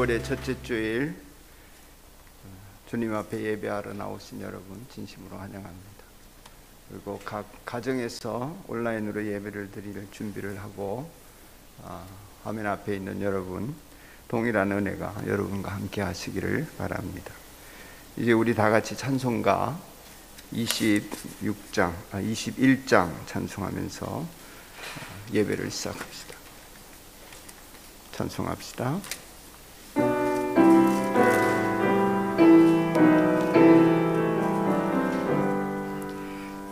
6월의 첫째 주일 주님 앞에 예배하러 나오신 여러분 진심으로 환영합니다. 그리고 각 가정에서 온라인으로 예배를 드릴 준비를 하고 화면 앞에 있는 여러분, 동일한 은혜가 여러분과 함께 하시기를 바랍니다. 이제 우리 다 같이 찬송가 21장 찬송하면서 예배를 시작합시다. 찬송합시다.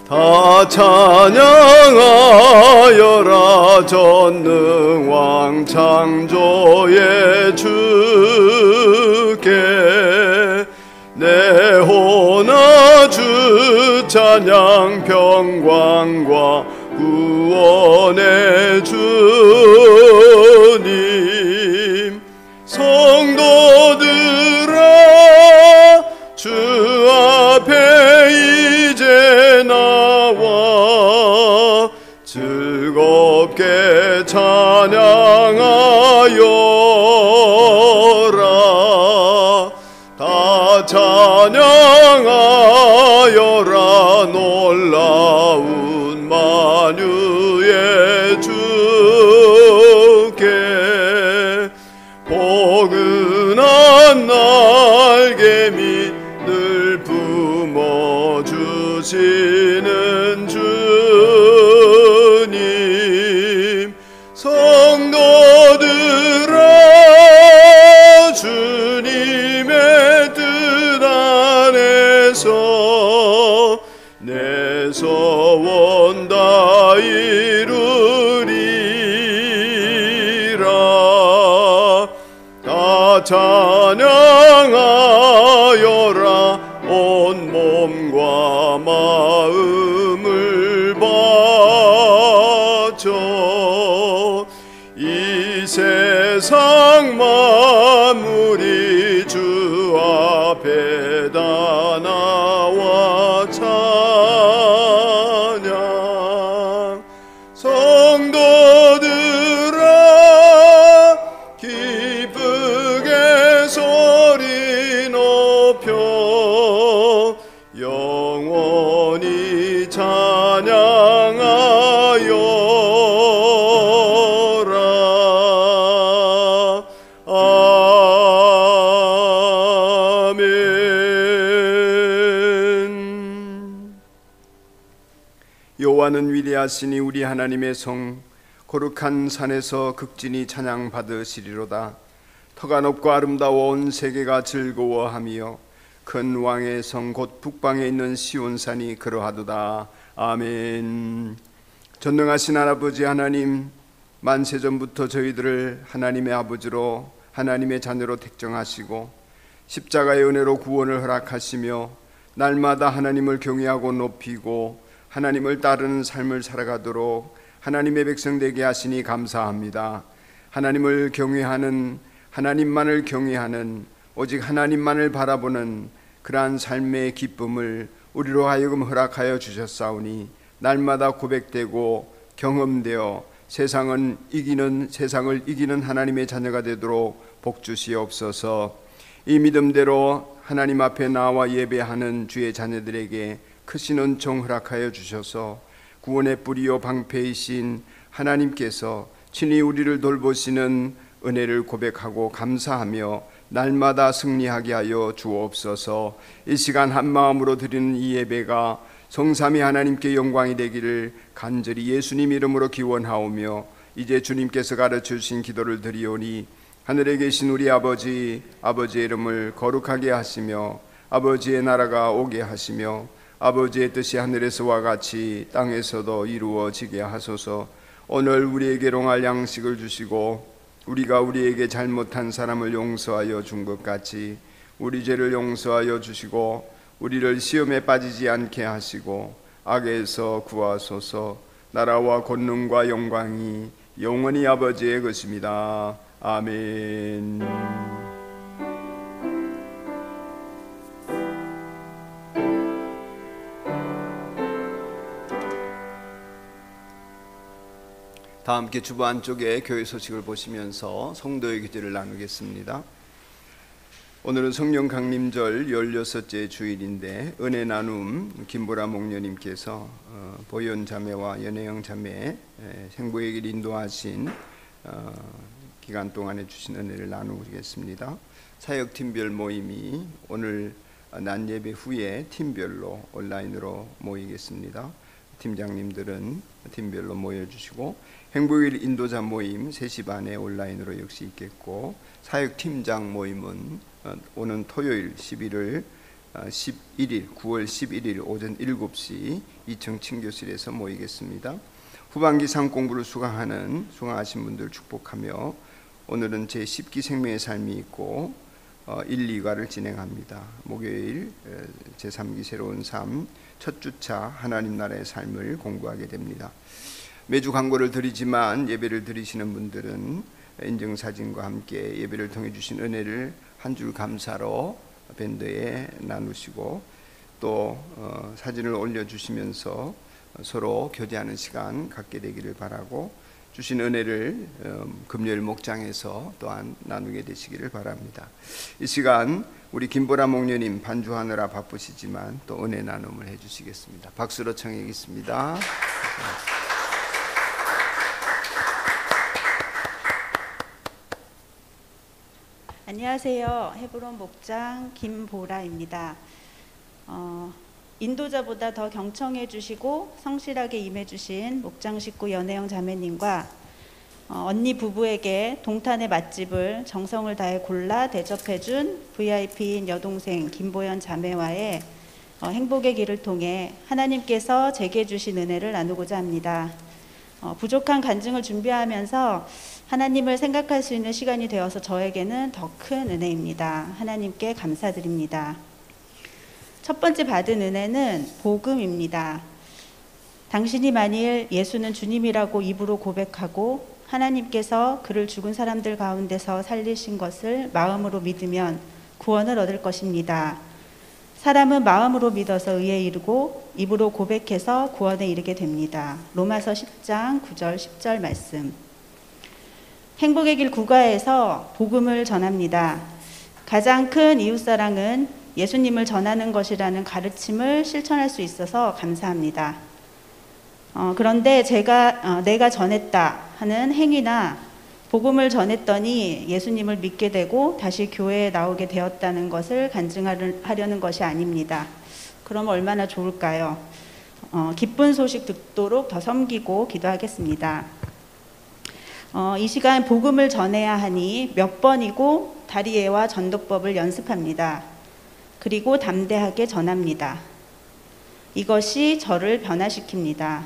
다 찬양하여라 전능왕 창조의 주께 내 혼아 주 찬양 평강과 구원의 주님 성도들아 주 앞에 이제 나와 즐겁게 찬양하여라 다 찬양하여라 놀라운 만유의 주께 포근한 날개미 늘 품어주시는 주님 성도들아 주님의 뜻 안에서 내 소원 다 이루리라 다 찬양하여라 온 몸과 마음을 바쳐 이 세상 만물이 주 앞에 다 나와 찬양 성도들아 기쁘게 소리 높여 영원히 찬양하여라 아멘. 여호와는 위대하시니 우리 하나님의 성 거룩한 산에서 극진히 찬양 받으시리로다. 터가 높고 아름다워 온 세계가 즐거워하며 큰 왕의 성 곧 북방에 있는 시온산이 그러하도다. 아멘. 전능하신 아버지 하나님, 만세전부터 저희들을 하나님의 아버지로 하나님의 자녀로 택정하시고 십자가의 은혜로 구원을 허락하시며 날마다 하나님을 경외하고 높이고 하나님을 따르는 삶을 살아가도록 하나님의 백성 되게 하시니 감사합니다. 하나님을 경외하는, 하나님만을 경외하는, 오직 하나님만을 바라보는 그러한 삶의 기쁨을 우리로 하여금 허락하여 주셨사오니 날마다 고백되고 경험되어 세상을 이기는 하나님의 자녀가 되도록 복 주시옵소서. 이 믿음대로 하나님 앞에 나와 예배하는 주의 자녀들에게 크신 은총 허락하여 주셔서 구원의 뿌리요 방패이신 하나님께서 친히 우리를 돌보시는 은혜를 고백하고 감사하며 날마다 승리하게 하여 주옵소서. 이 시간 한마음으로 드리는 이 예배가 성삼위 하나님께 영광이 되기를 간절히 예수님 이름으로 기원하오며 이제 주님께서 가르쳐 주신 기도를 드리오니 하늘에 계신 우리 아버지의 이름을 거룩하게 하시며 아버지의 나라가 오게 하시며 아버지의 뜻이 하늘에서와 같이 땅에서도 이루어지게 하소서. 오늘 우리에게 일용할 양식을 주시고 우리가 우리에게 잘못한 사람을 용서하여 준 것 같이 우리 죄를 용서하여 주시고 우리를 시험에 빠지지 않게 하시고 악에서 구하소서. 나라와 권능과 영광이 영원히 아버지의 것입니다. 아멘. 다 함께 주보 안쪽에 교회 소식을 보시면서 성도의 기도를 나누겠습니다. 오늘은 성령 강림절 16째 주일인데 은혜 나눔 김보라 목녀님께서 보현 자매와 연혜영 자매 행복의 길 인도하신 기간 동안에 주신 은혜를 나누겠습니다. 사역팀별 모임이 오늘 낮 예배 후에 팀별로 온라인으로 모이겠습니다. 팀장님들은 팀별로 모여주시고 행복의 길 인도자 모임 3시 반에 온라인으로 역시 있겠고 사역팀장 모임은 오는 토요일 9월 11일 오전 7시 2층 친교실에서 모이겠습니다. 후반기 상공부를 수강하신 분들 축복하며 오늘은 제10기 생명의 삶이 있고 1, 2과를 진행합니다. 목요일 제3기 새로운 삶 첫 주차 하나님 나라의 삶을 공부하게 됩니다. 매주 광고를 드리지만 예배를 드리시는 분들은 인증사진과 함께 예배를 통해 주신 은혜를 한 줄 감사로 밴드에 나누시고 또 사진을 올려주시면서 서로 교제하는 시간 갖게 되기를 바라고 주신 은혜를 금요일 목장에서 또한 나누게 되시기를 바랍니다. 이 시간 우리 김보라 목녀님 반주하느라 바쁘시지만 또 은혜 나눔을 해주시겠습니다. 박수로 청하겠습니다. 안녕하세요. 헤브론 목장 김보라입니다. 인도자보다 더 경청해 주시고 성실하게 임해 주신 목장 식구 연혜영 자매님과 언니 부부에게 동탄의 맛집을 정성을 다해 골라 대접해 준 VIP인 여동생 김보연 자매와의 행복의 길을 통해 하나님께서 제게 주신 은혜를 나누고자 합니다. 부족한 간증을 준비하면서 하나님을 생각할 수 있는 시간이 되어서 저에게는 더 큰 은혜입니다. 하나님께 감사드립니다. 첫 번째 받은 은혜는 복음입니다. 당신이 만일 예수는 주님이라고 입으로 고백하고 하나님께서 그를 죽은 사람들 가운데서 살리신 것을 마음으로 믿으면 구원을 얻을 것입니다. 사람은 마음으로 믿어서 의에 이르고 입으로 고백해서 구원에 이르게 됩니다. 로마서 10장 9절 10절 말씀. 행복의 길 국가에서 복음을 전합니다. 가장 큰 이웃사랑은 예수님을 전하는 것이라는 가르침을 실천할 수 있어서 감사합니다. 그런데 내가 전했다 하는 행위나 복음을 전했더니 예수님을 믿게 되고 다시 교회에 나오게 되었다는 것을 간증하려는 것이 아닙니다. 그럼 얼마나 좋을까요? 기쁜 소식 듣도록 더 섬기고 기도하겠습니다. 이 시간 복음을 전해야 하니 몇 번이고 다리예와 전도법을 연습합니다. 그리고 담대하게 전합니다. 이것이 저를 변화시킵니다.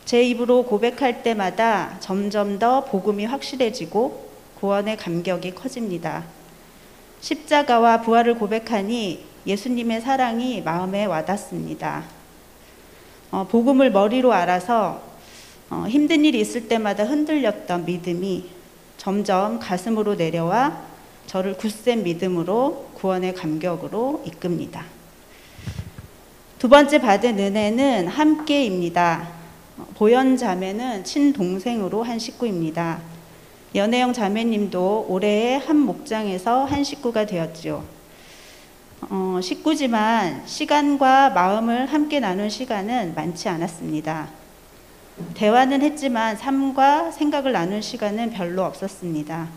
제 입으로 고백할 때마다 점점 더 복음이 확실해지고 구원의 감격이 커집니다. 십자가와 부활을 고백하니 예수님의 사랑이 마음에 와닿습니다. 복음을 머리로 알아서 힘든 일이 있을 때마다 흔들렸던 믿음이 점점 가슴으로 내려와 저를 굳센 믿음으로 구원의 감격으로 이끕니다. 두 번째 받은 은혜는 함께입니다. 보현 자매는 친동생으로 한 식구입니다. 연혜영 자매님도 올해의 한 목장에서 한 식구가 되었지요. 식구지만 시간과 마음을 함께 나눈 시간은 많지 않았습니다. 대화는 했지만 삶과 생각을 나눈 시간은 별로 없었습니다.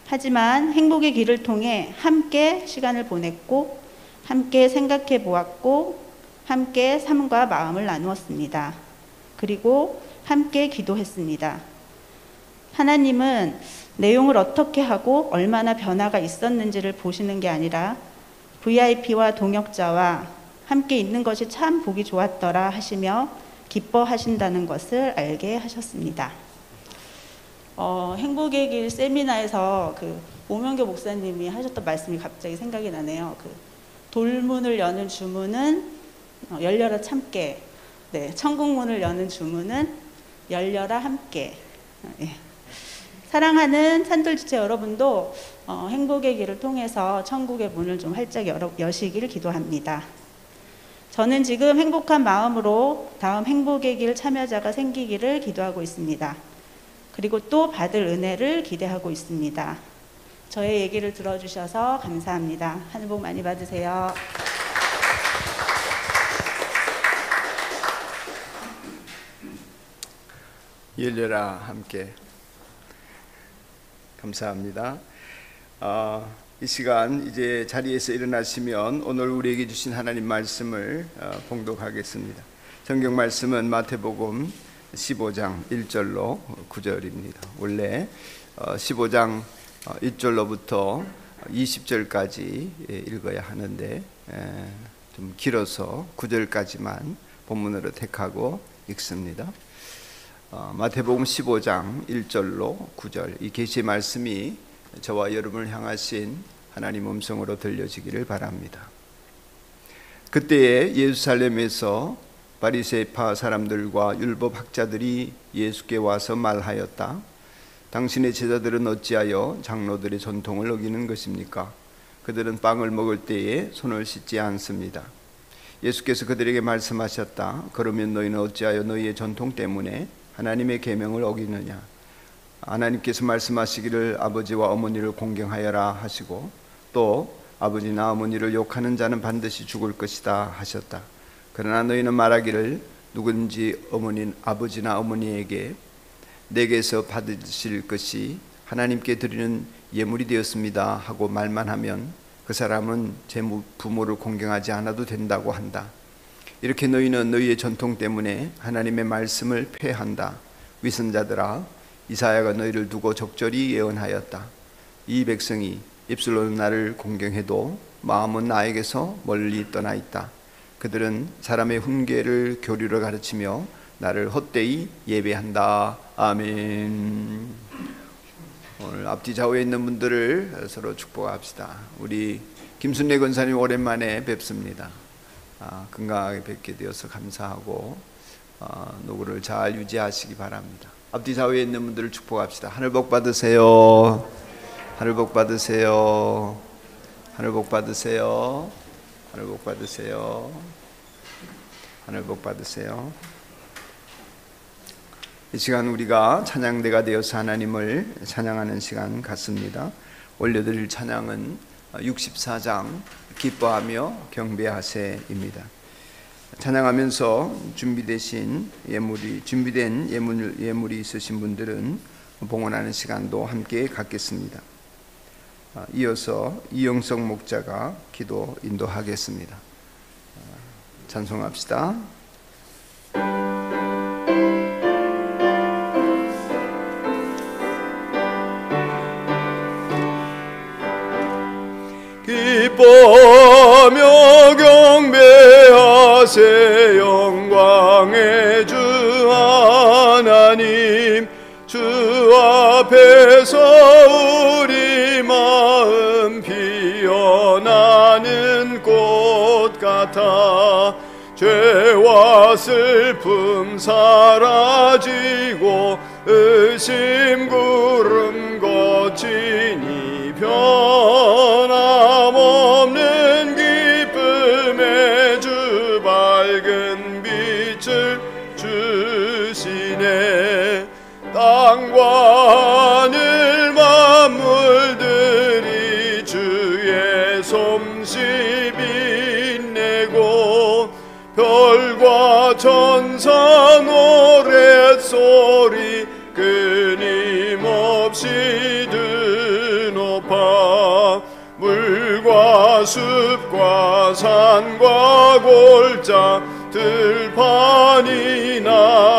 하지만 행복의 길을 통해 함께 시간을 보냈고 함께 생각해 보았고 함께 삶과 마음을 나누었습니다. 그리고 함께 기도했습니다. 하나님은 내용을 어떻게 하고 얼마나 변화가 있었는지를 보시는 게 아니라 VIP와 동역자와 함께 있는 것이 참 보기 좋았더라 하시며 기뻐하신다는 것을 알게 하셨습니다. 행복의 길 세미나에서 오명교 목사님이 하셨던 말씀이 갑자기 생각이 나네요. 돌문을 여는 주문은 열려라 참깨. 네, 천국문을 여는 주문은 열려라 함께. 네. 사랑하는 산돌지체 여러분도 행복의 길을 통해서 천국의 문을 좀 활짝 여시길 기도합니다. 저는 지금 행복한 마음으로 다음 행복의 길 참여자가 생기기를 기도하고 있습니다. 그리고 또 받을 은혜를 기대하고 있습니다. 저의 얘기를 들어주셔서 감사합니다. 하늘 복 많이 받으세요. 열려라 함께. 감사합니다. 이 시간 이제 자리에서 일어나시면 오늘 우리에게 주신 하나님 말씀을 봉독하겠습니다. 성경 말씀은 마태복음 15장 1절로 9절입니다. 원래 15장 1절로부터 20절까지 읽어야 하는데 좀 길어서 9절까지만 본문으로 택하고 읽습니다. 마태복음 15장 1절로 9절, 이 계시의 말씀이 저와 여러분을 향하신 하나님 음성으로 들려지기를 바랍니다. 그때에 예루살렘에서 바리새파 사람들과 율법 학자들이 예수께 와서 말하였다. 당신의 제자들은 어찌하여 장로들의 전통을 어기는 것입니까? 그들은 빵을 먹을 때에 손을 씻지 않습니다. 예수께서 그들에게 말씀하셨다. 그러면 너희는 어찌하여 너희의 전통 때문에 하나님의 계명을 어기느냐? 하나님께서 말씀하시기를 아버지와 어머니를 공경하여라 하시고 또 아버지나 어머니를 욕하는 자는 반드시 죽을 것이다 하셨다. 그러나 너희는 말하기를 누구든지 아버지나 어머니에게 내게서 받으실 것이 하나님께 드리는 예물이 되었습니다 하고 말만 하면 그 사람은 제 부모를 공경하지 않아도 된다고 한다. 이렇게 너희는 너희의 전통 때문에 하나님의 말씀을 폐한다. 위선자들아, 이사야가 너희를 두고 적절히 예언하였다. 이 백성이 입술로는 나를 공경해도 마음은 나에게서 멀리 떠나 있다. 그들은 사람의 훈계를 교리로 가르치며 나를 헛되이 예배한다. 아멘. 오늘 앞뒤 좌우에 있는 분들을 서로 축복합시다. 우리 김순례 권사님 오랜만에 뵙습니다. 건강하게 뵙게 되어서 감사하고 노고를 잘 유지하시기 바랍니다. 앞뒤 좌우에 있는 분들을 축복합시다. 하늘 복 받으세요. 하늘 복 받으세요. 하늘 복 받으세요. 하늘 복 받으세요. 하늘 복 받으세요. 이 시간 우리가 찬양대가 되어서 하나님을 찬양하는 시간 같습니다. 올려드릴 찬양은 64장 기뻐하며 경배하세입니다. 찬양하면서 준비된 예물이 있으신 분들은 봉헌하는 시간도 함께 갖겠습니다. 이어서 이영석 목자가 기도 인도하겠습니다. 찬송합시다. 기뻐하며 경배하세 영광의 주 하나님, 주 앞에서 우리 마음 피어나는 꽃 같아 죄와 슬픔 사라지고 의심 구름 거치니 변함없는 기쁨의 주 밝은 빛을 주시네. 땅과 하늘 만물들이 주의 솜씨 빛내고 별과 천사 노랫소리 끊임없이 드높아 물과 숲과 산과 골짜 들판이나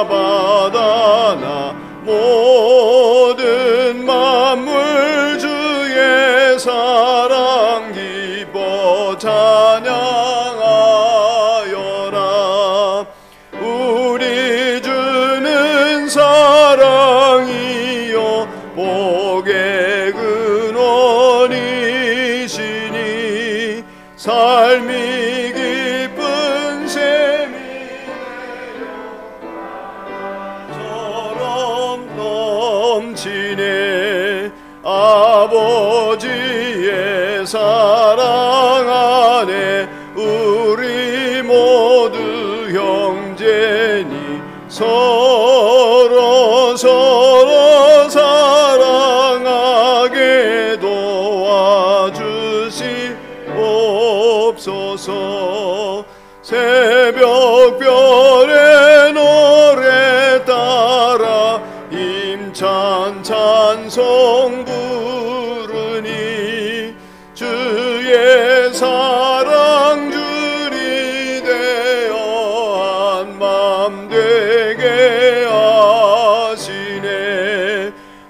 바다나 모든 만물 주의 사랑 기뻐 찬양하여라. 우리 주는 사랑이요 복의 근원이시니 삶이 기쁜 셈이 처럼 넘치네. 아버지의 사랑 안에 우리 모두 형제니 서로 사랑하게 주소서. 새벽별의 노래 따라 힘찬 찬송 부르니 주의 사랑 줄이 되어 한맘 되게 하시네.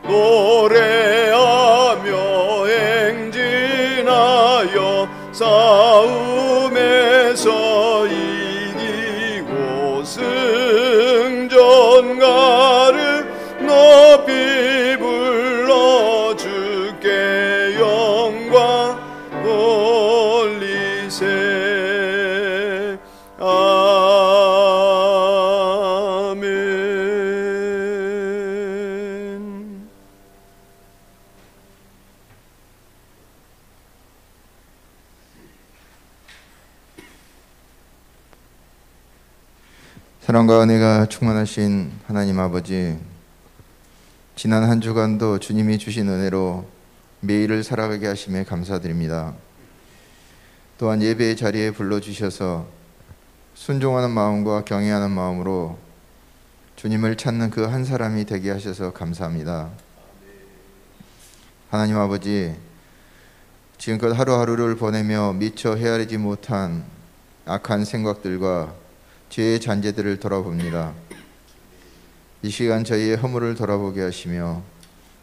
노래하며 행진하여 싸움에서 이기고 승전가를 높이 불러 주께 영광 돌리세. 아멘. 사랑과 은혜가 충만하신 하나님 아버지, 지난 한 주간도 주님이 주신 은혜로 매일을 살아가게 하심에 감사드립니다. 또한 예배의 자리에 불러주셔서 순종하는 마음과 경외하는 마음으로 주님을 찾는 그 한 사람이 되게 하셔서 감사합니다. 하나님 아버지, 지금껏 하루하루를 보내며 미처 헤아리지 못한 악한 생각들과 죄의 잔재들을 돌아봅니다. 이 시간 저희의 허물을 돌아보게 하시며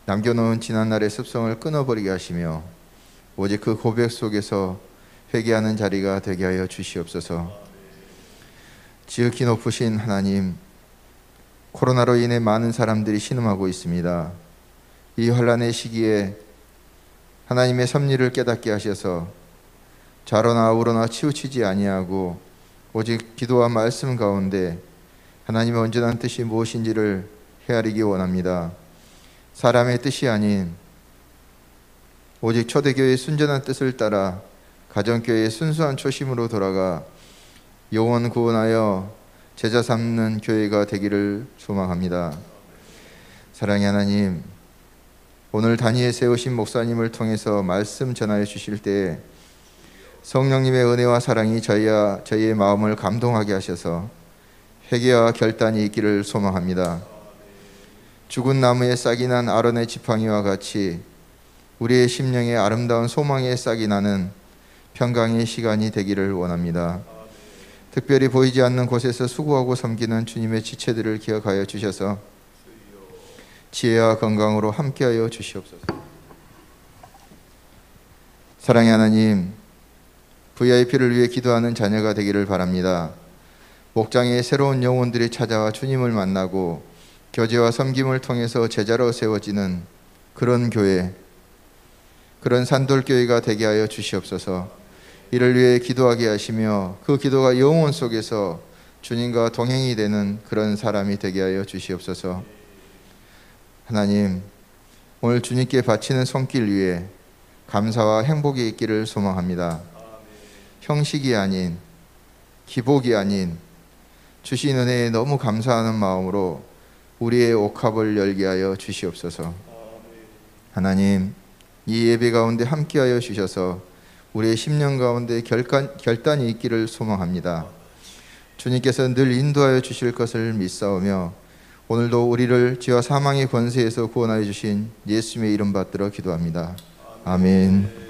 남겨놓은 지난날의 습성을 끊어버리게 하시며 오직 그 고백 속에서 회개하는 자리가 되게 하여 주시옵소서. 지극히 높으신 하나님, 코로나로 인해 많은 사람들이 신음하고 있습니다. 이 환난의 시기에 하나님의 섭리를 깨닫게 하셔서 좌로나 우로나 치우치지 아니하고 오직 기도와 말씀 가운데 하나님의 온전한 뜻이 무엇인지를 헤아리기 원합니다. 사람의 뜻이 아닌 오직 초대교회의 순전한 뜻을 따라 가정교회의 순수한 초심으로 돌아가 영혼 구원하여 제자 삼는 교회가 되기를 소망합니다. 사랑의 하나님, 오늘 단위에 세우신 목사님을 통해서 말씀 전하여 주실 때에 성령님의 은혜와 사랑이 저희의 마음을 감동하게 하셔서 회개와 결단이 있기를 소망합니다. 죽은 나무에 싹이 난 아론의 지팡이와 같이 우리의 심령에 아름다운 소망의 싹이 나는 평강의 시간이 되기를 원합니다. 특별히 보이지 않는 곳에서 수고하고 섬기는 주님의 지체들을 기억하여 주셔서 지혜와 건강으로 함께하여 주시옵소서. 사랑의 하나님, VIP를 위해 기도하는 자녀가 되기를 바랍니다. 목장에 새로운 영혼들이 찾아와 주님을 만나고 교제와 섬김을 통해서 제자로 세워지는 그런 교회, 그런 산돌교회가 되게 하여 주시옵소서. 이를 위해 기도하게 하시며 그 기도가 영혼 속에서 주님과 동행이 되는 그런 사람이 되게 하여 주시옵소서. 하나님, 오늘 주님께 바치는 손길 위에 감사와 행복이 있기를 소망합니다. 형식이 아닌, 기복이 아닌 주신 은혜에 너무 감사하는 마음으로 우리의 옥합을 열게 하여 주시옵소서. 하나님, 이 예배 가운데 함께하여 주셔서 우리의 심령 가운데 결단이 있기를 소망합니다. 주님께서 늘 인도하여 주실 것을 믿사오며 오늘도 우리를 죄와 사망의 권세에서 구원하여 주신 예수님의 이름 받들어 기도합니다. 아멘.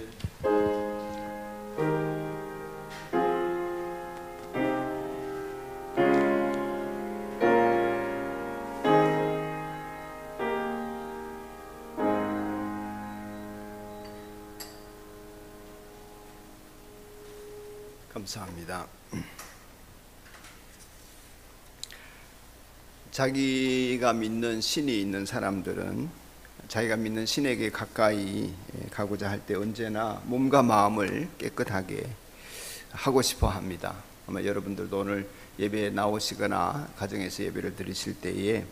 감사합니다. 자기가 믿는 신이 있는 사람들은 자기가 믿는 신에게 가까이 가고자 할 때 언제나 몸과 마음을 깨끗하게 하고 싶어 합니다. 아마 여러분들도 오늘 예배에 나오시거나 가정에서 예배를 드리실 때에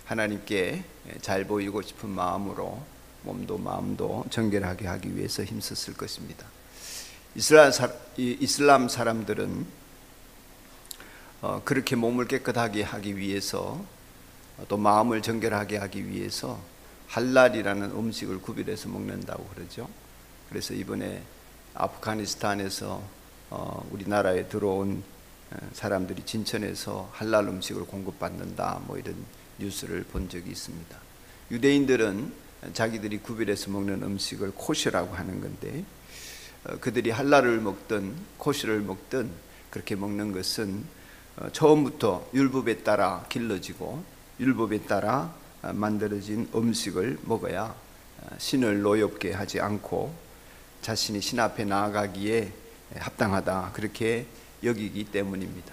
하나님께 잘 보이고 싶은 마음으로 몸도 마음도 정결하게 하기 위해서 힘썼을 것입니다. 이슬람 사람들은 그렇게 몸을 깨끗하게 하기 위해서 또 마음을 정결하게 하기 위해서 할랄이라는 음식을 구별해서 먹는다고 그러죠. 그래서 이번에 아프가니스탄에서 우리나라에 들어온 사람들이 진천에서 할랄 음식을 공급받는다 뭐 이런 뉴스를 본 적이 있습니다. 유대인들은 자기들이 구별해서 먹는 음식을 코셔라고 하는 건데 그들이 할랄을 먹든 코셔를 먹든 그렇게 먹는 것은 처음부터 율법에 따라 길러지고 율법에 따라 만들어진 음식을 먹어야 신을 노엽게 하지 않고 자신이 신 앞에 나아가기에 합당하다 그렇게 여기기 때문입니다.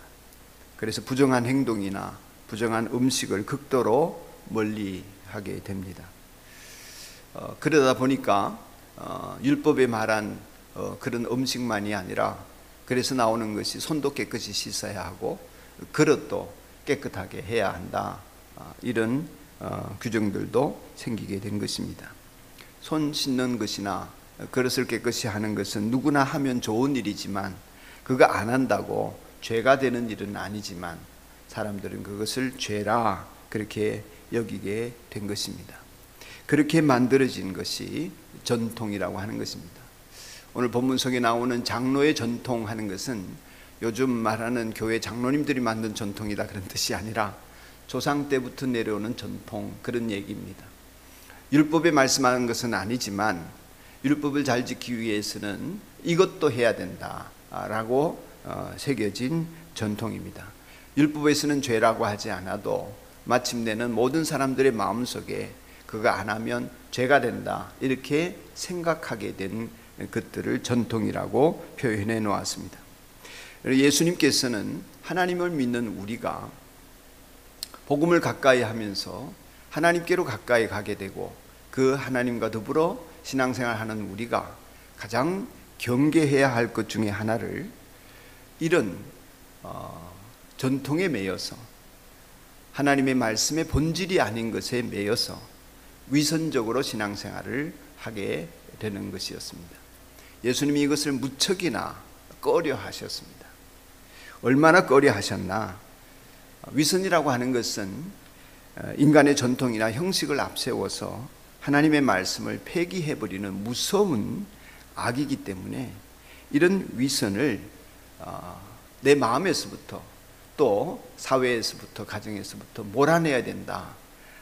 그래서 부정한 행동이나 부정한 음식을 극도로 멀리하게 됩니다. 그러다 보니까 율법에 말한 그런 음식만이 아니라 그래서 나오는 것이 손도 깨끗이 씻어야 하고 그릇도 깨끗하게 해야 한다. 이런 규정들도 생기게 된 것입니다. 손 씻는 것이나 그릇을 깨끗이 하는 것은 누구나 하면 좋은 일이지만 그거 안 한다고 죄가 되는 일은 아니지만 사람들은 그것을 죄라 그렇게 여기게 된 것입니다. 그렇게 만들어진 것이 전통이라고 하는 것입니다. 오늘 본문 속에 나오는 장로의 전통하는 것은 요즘 말하는 교회 장로님들이 만든 전통이다 그런 뜻이 아니라 조상 때부터 내려오는 전통 그런 얘기입니다. 율법에 말씀하는 것은 아니지만 율법을 잘 지키기 위해서는 이것도 해야 된다라고 새겨진 전통입니다. 율법에서는 죄라고 하지 않아도 마침내는 모든 사람들의 마음속에 그거 안 하면 죄가 된다 이렇게 생각하게 된 것들을 전통이라고 표현해 놓았습니다. 예수님께서는 하나님을 믿는 우리가 복음을 가까이 하면서 하나님께로 가까이 가게 되고 그 하나님과 더불어 신앙생활하는 우리가 가장 경계해야 할 것 중에 하나를 이런 전통에 매여서 하나님의 말씀의 본질이 아닌 것에 매여서 위선적으로 신앙생활을 하게 되는 것이었습니다. 예수님이 이것을 무척이나 꺼려 하셨습니다. 얼마나 꺼려 하셨나? 위선이라고 하는 것은 인간의 전통이나 형식을 앞세워서 하나님의 말씀을 폐기해버리는 무서운 악이기 때문에 이런 위선을 내 마음에서부터 또 사회에서부터 가정에서부터 몰아내야 된다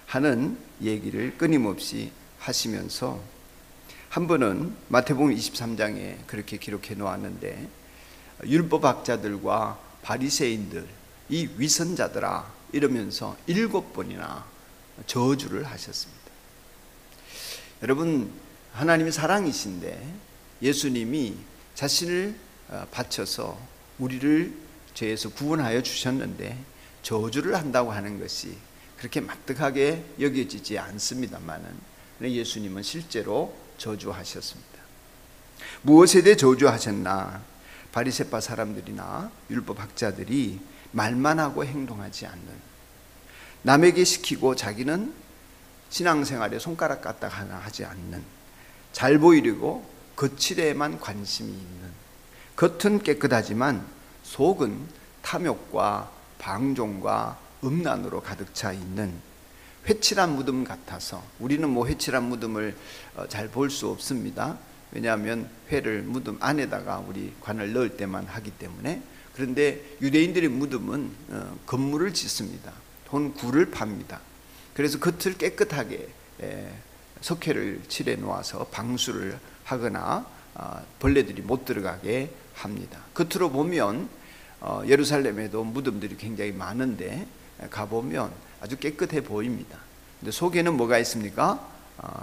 하는 얘기를 끊임없이 하시면서 한 번은 마태복음 23장에 그렇게 기록해 놓았는데 율법학자들과 바리새인들 이 위선자들아 이러면서 7번이나 저주를 하셨습니다. 여러분 하나님이 사랑이신데 예수님이 자신을 바쳐서 우리를 죄에서 구원하여 주셨는데 저주를 한다고 하는 것이 그렇게 마뜩하게 여겨지지 않습니다만은 예수님은 실제로 저주하셨습니다. 무엇에 대해 저주하셨나? 바리새파 사람들이나 율법학자들이 말만 하고 행동하지 않는, 남에게 시키고 자기는 신앙생활에 손가락 까딱 하나 하지 않는, 잘 보이려고 거칠에만 관심이 있는, 겉은 깨끗하지만 속은 탐욕과 방종과 음란으로 가득 차 있는 회칠한 무덤 같아서, 우리는 뭐 회칠한 무덤을 잘 볼 수 없습니다. 왜냐하면 회를 무덤 안에다가 우리 관을 넣을 때만 하기 때문에. 그런데 유대인들의 무덤은 건물을 짓습니다. 혹은 굴을 팝니다. 그래서 겉을 깨끗하게 석회를 칠해 놓아서 방수를 하거나 벌레들이 못 들어가게 합니다. 겉으로 보면 예루살렘에도 무덤들이 굉장히 많은데 가보면 아주 깨끗해 보입니다. 근데 속에는 뭐가 있습니까?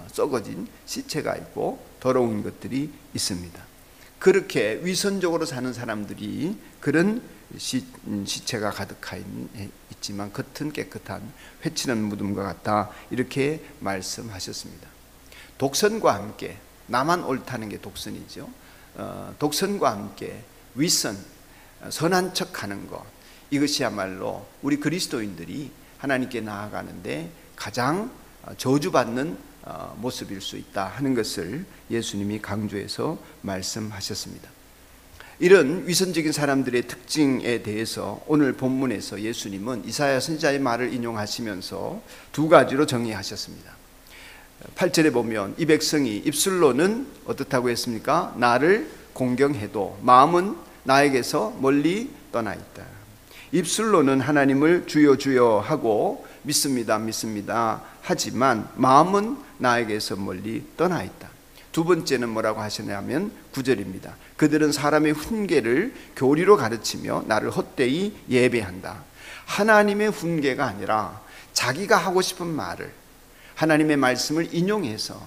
썩어진 시체가 있고 더러운 것들이 있습니다. 그렇게 위선적으로 사는 사람들이 그런 시체가 가득하 있지만 겉은 깨끗한 회칠한 무덤과 같다, 이렇게 말씀하셨습니다. 독선과 함께, 나만 옳다는 게 독선이죠. 독선과 함께 위선, 선한 척하는 것, 이것이야말로 우리 그리스도인들이 하나님께 나아가는데 가장 저주받는 모습일 수 있다 하는 것을 예수님이 강조해서 말씀하셨습니다. 이런 위선적인 사람들의 특징에 대해서 오늘 본문에서 예수님은 이사야 선지자의 말을 인용하시면서 두 가지로 정의하셨습니다. 8절에 보면 이 백성이 입술로는 어떻다고 했습니까? 나를 공경해도 마음은 나에게서 멀리 떠나 있다. 입술로는 하나님을 주여 주여 하고 믿습니다 믿습니다 하지만 마음은 나에게서 멀리 떠나 있다. 두 번째는 뭐라고 하시냐면 9절입니다. 그들은 사람의 훈계를 교리로 가르치며 나를 헛되이 예배한다. 하나님의 훈계가 아니라 자기가 하고 싶은 말을, 하나님의 말씀을 인용해서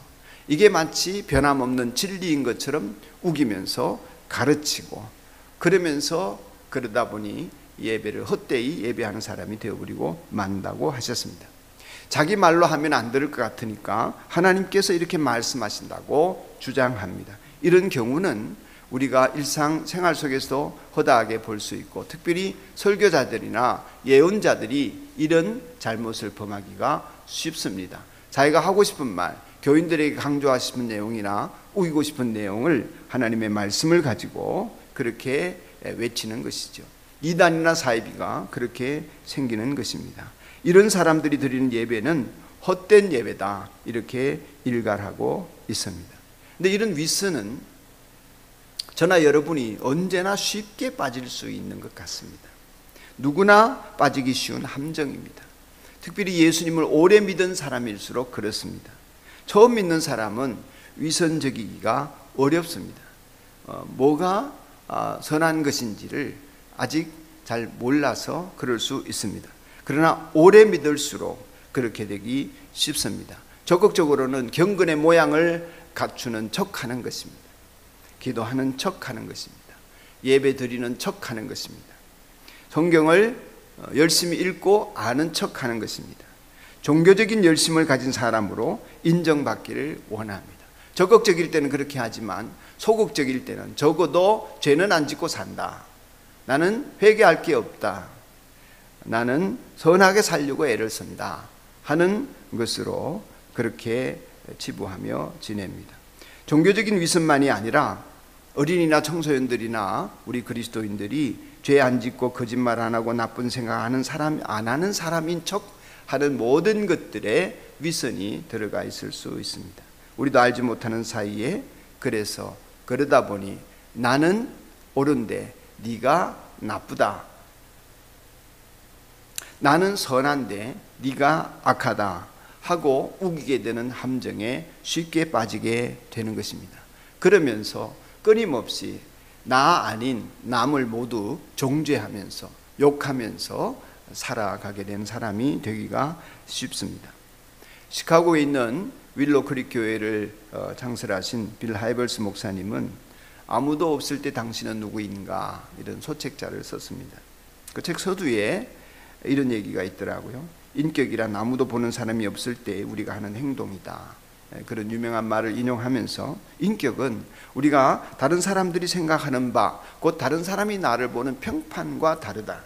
이게 마치 변함없는 진리인 것처럼 우기면서 가르치고, 그러다 보니 예배를 헛되이 예배하는 사람이 되어버리고 만다고 하셨습니다. 자기 말로 하면 안 들을 것 같으니까 하나님께서 이렇게 말씀하신다고 주장합니다. 이런 경우는 우리가 일상생활 속에서 허다하게 볼 수 있고, 특별히 설교자들이나 예언자들이 이런 잘못을 범하기가 쉽습니다. 자기가 하고 싶은 말, 교인들에게 강조하고 싶은 내용이나 우기고 싶은 내용을 하나님의 말씀을 가지고 그렇게 외치는 것이죠. 이단이나 사이비가 그렇게 생기는 것입니다. 이런 사람들이 드리는 예배는 헛된 예배다, 이렇게 일갈하고 있습니다. 근데 이런 위선은 저나 여러분이 언제나 쉽게 빠질 수 있는 것 같습니다. 누구나 빠지기 쉬운 함정입니다. 특별히 예수님을 오래 믿은 사람일수록 그렇습니다. 처음 믿는 사람은 위선적이기가 어렵습니다. 뭐가 선한 것인지를 아직 잘 몰라서 그럴 수 있습니다. 그러나 오래 믿을수록 그렇게 되기 쉽습니다. 적극적으로는 경건의 모양을 갖추는 척하는 것입니다. 기도하는 척하는 것입니다. 예배 드리는 척하는 것입니다. 성경을 열심히 읽고 아는 척하는 것입니다. 종교적인 열심을 가진 사람으로 인정받기를 원합니다. 적극적일 때는 그렇게 하지만 소극적일 때는 적어도 죄는 안 짓고 산다, 나는 회개할 게 없다, 나는 선하게 살려고 애를 쓴다 하는 것으로 그렇게 치부하며 지냅니다. 종교적인 위선만이 아니라 어린이나 청소년들이나 우리 그리스도인들이 죄 안 짓고 거짓말 안 하고 나쁜 생각하는 사람, 안 하는 사람인 척 하는 모든 것들에 위선이 들어가 있을 수 있습니다. 우리도 알지 못하는 사이에 그러다 보니 나는 옳은데 네가 나쁘다, 나는 선한데 네가 악하다 하고 우기게 되는 함정에 쉽게 빠지게 되는 것입니다. 그러면서 끊임없이 나 아닌 남을 모두 정죄하면서 욕하면서 살아가게 된 사람이 되기가 쉽습니다. 시카고에 있는 윌로 크릭 교회를 창설하신 빌 하이벌스 목사님은 아무도 없을 때 당신은 누구인가, 이런 소책자를 썼습니다. 그 책 서두에 이런 얘기가 있더라고요. 인격이란 아무도 보는 사람이 없을 때 우리가 하는 행동이다. 그런 유명한 말을 인용하면서 인격은 우리가 다른 사람들이 생각하는 바, 곧 다른 사람이 나를 보는 평판과 다르다.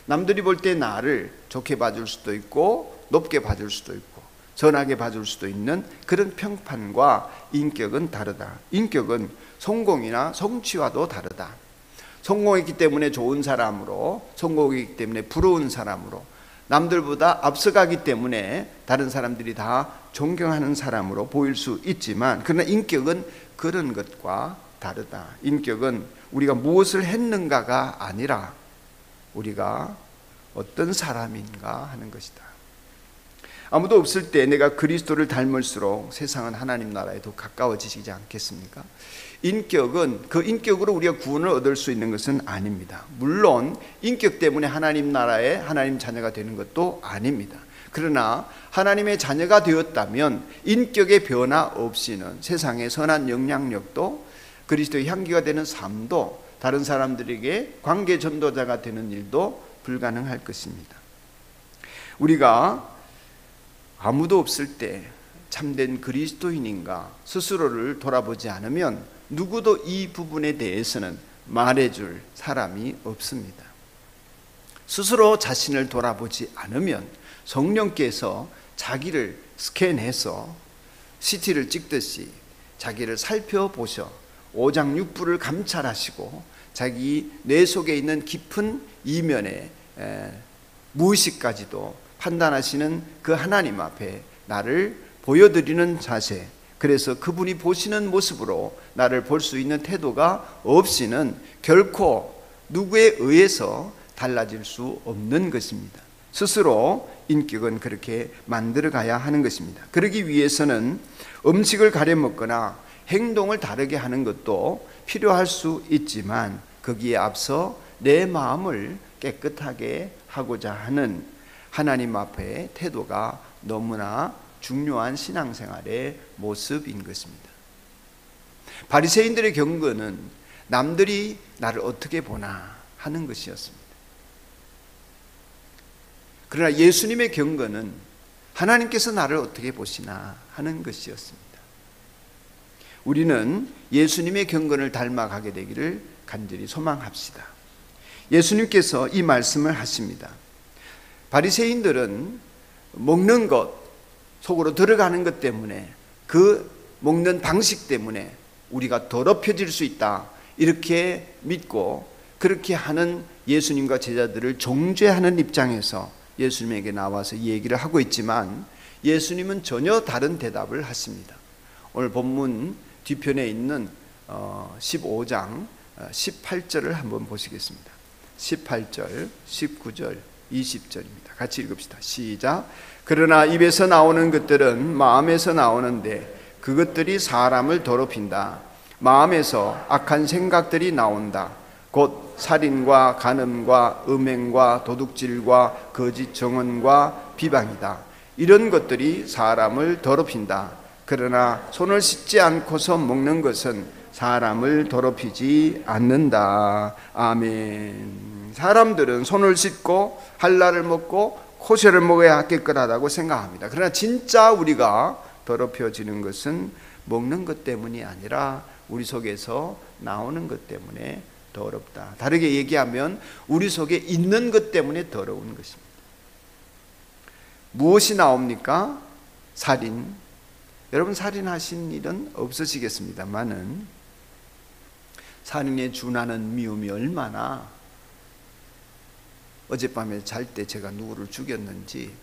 남들이 볼 때 나를 좋게 봐줄 수도 있고 높게 봐줄 수도 있고 선하게 봐줄 수도 있는 그런 평판과 인격은 다르다. 인격은 성공이나 성취와도 다르다. 성공했기 때문에 좋은 사람으로, 성공했기 때문에 부러운 사람으로, 남들보다 앞서가기 때문에 다른 사람들이 다 존경하는 사람으로 보일 수 있지만, 그러나 인격은 그런 것과 다르다. 인격은 우리가 무엇을 했는가가 아니라 우리가 어떤 사람인가 하는 것이다. 아무도 없을 때 내가 그리스도를 닮을수록 세상은 하나님 나라에 더 가까워지시지 않겠습니까? 인격은 그 인격으로 우리가 구원을 얻을 수 있는 것은 아닙니다. 물론 인격 때문에 하나님 나라의 하나님 자녀가 되는 것도 아닙니다. 그러나 하나님의 자녀가 되었다면 인격의 변화 없이는 세상의 선한 영향력도, 그리스도의 향기가 되는 삶도, 다른 사람들에게 관계 전도자가 되는 일도 불가능할 것입니다. 우리가 아무도 없을 때 참된 그리스도인인가 스스로를 돌아보지 않으면 누구도 이 부분에 대해서는 말해줄 사람이 없습니다. 스스로 자신을 돌아보지 않으면 성령께서 자기를 스캔해서 CT를 찍듯이 자기를 살펴보셔 오장육부를 감찰하시고 자기 뇌 속에 있는 깊은 이면의 무의식까지도 판단하시는 그 하나님 앞에 나를 보여드리는 자세, 그래서 그분이 보시는 모습으로 나를 볼 수 있는 태도가 없이는 결코 누구에 의해서 달라질 수 없는 것입니다. 스스로 인격은 그렇게 만들어 가야 하는 것입니다. 그러기 위해서는 음식을 가려 먹거나 행동을 다르게 하는 것도 필요할 수 있지만 거기에 앞서 내 마음을 깨끗하게 하고자 하는 하나님 앞에 태도가 너무나 중요한 신앙생활의 모습인 것입니다. 바리새인들의 경고는 남들이 나를 어떻게 보나 하는 것이었습니다. 그러나 예수님의 경고는 하나님께서 나를 어떻게 보시나 하는 것이었습니다. 우리는 예수님의 경건을 닮아가게 되기를 간절히 소망합시다. 예수님께서 이 말씀을 하십니다. 바리새인들은 먹는 것, 속으로 들어가는 것 때문에, 그 먹는 방식 때문에 우리가 더럽혀질 수 있다, 이렇게 믿고 그렇게 하는 예수님과 제자들을 정죄하는 입장에서 예수님에게 나와서 이 얘기를 하고 있지만 예수님은 전혀 다른 대답을 하십니다. 오늘 본문 뒤편에 있는 15장 18절을 한번 보시겠습니다. 18절, 19절, 20절입니다. 같이 읽읍시다. 시작. 그러나 입에서 나오는 것들은 마음에서 나오는데 그것들이 사람을 더럽힌다. 마음에서 악한 생각들이 나온다. 곧 살인과 간음과 음행과 도둑질과 거짓 정언과 비방이다. 이런 것들이 사람을 더럽힌다. 그러나 손을 씻지 않고서 먹는 것은 사람을 더럽히지 않는다. 아멘. 사람들은 손을 씻고 할랄을 먹고 코셔를 먹어야 깨끗하다고 생각합니다. 그러나 진짜 우리가 더럽혀지는 것은 먹는 것 때문이 아니라 우리 속에서 나오는 것 때문에 더럽다. 다르게 얘기하면 우리 속에 있는 것 때문에 더러운 것입니다. 무엇이 나옵니까? 살인. 여러분 살인하신 일은 없으시겠습니다만은 살인에 준하는 미움이 얼마나, 어젯밤에 잘 때 제가 누구를 죽였는지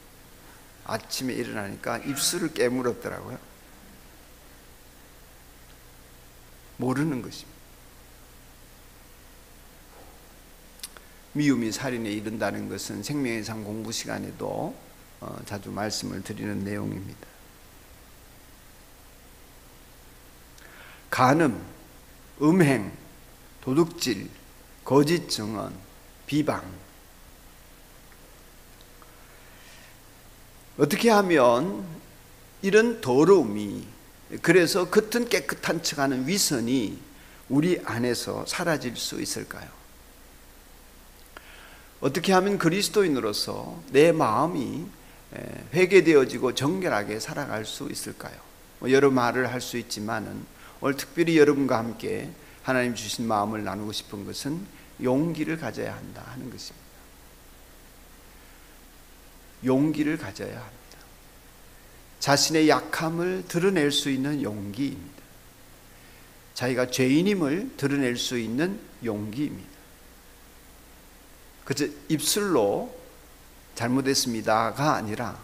아침에 일어나니까 입술을 깨물었더라고요. 모르는 것입니다. 미움이 살인에 이른다는 것은 생명의 상 공부 시간에도 자주 말씀을 드리는 내용입니다. 간음, 음행, 도둑질, 거짓 증언, 비방. 어떻게 하면 이런 더러움이, 그래서 겉은 깨끗한 척하는 위선이 우리 안에서 사라질 수 있을까요? 어떻게 하면 그리스도인으로서 내 마음이 회개되어지고 정결하게 살아갈 수 있을까요? 여러 말을 할 수 있지만은 오늘 특별히 여러분과 함께 하나님 주신 마음을 나누고 싶은 것은 용기를 가져야 한다 하는 것입니다. 용기를 가져야 합니다. 자신의 약함을 드러낼 수 있는 용기입니다. 자기가 죄인임을 드러낼 수 있는 용기입니다. 그저 입술로 잘못했습니다가 아니라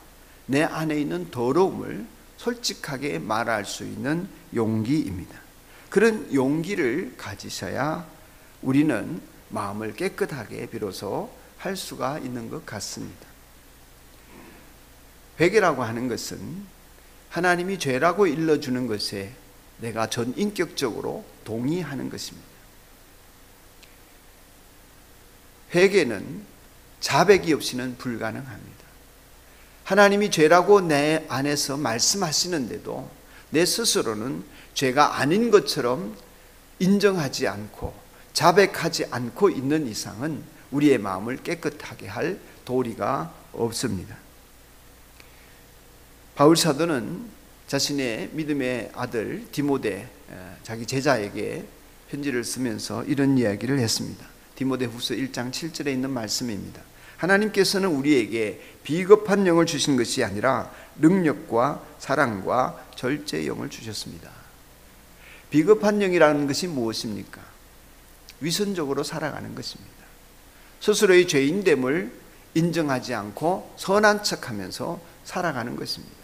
내 안에 있는 더러움을 솔직하게 말할 수 있는 용기입니다. 그런 용기를 가지셔야 우리는 마음을 깨끗하게 비로소 할 수가 있는 것 같습니다. 회개라고 하는 것은 하나님이 죄라고 일러주는 것에 내가 전인격적으로 동의하는 것입니다. 회개는 자백이 없이는 불가능합니다. 하나님이 죄라고 내 안에서 말씀하시는데도 내 스스로는 죄가 아닌 것처럼 인정하지 않고 자백하지 않고 있는 이상은 우리의 마음을 깨끗하게 할 도리가 없습니다. 바울 사도는 자신의 믿음의 아들 디모데, 자기 제자에게 편지를 쓰면서 이런 이야기를 했습니다. 디모데후서 1장 7절에 있는 말씀입니다. 하나님께서는 우리에게 비겁한 영을 주신 것이 아니라 능력과 사랑과 절제의 영을 주셨습니다. 비겁한 영이라는 것이 무엇입니까? 위선적으로 살아가는 것입니다. 스스로의 죄인됨을 인정하지 않고 선한 척하면서 살아가는 것입니다.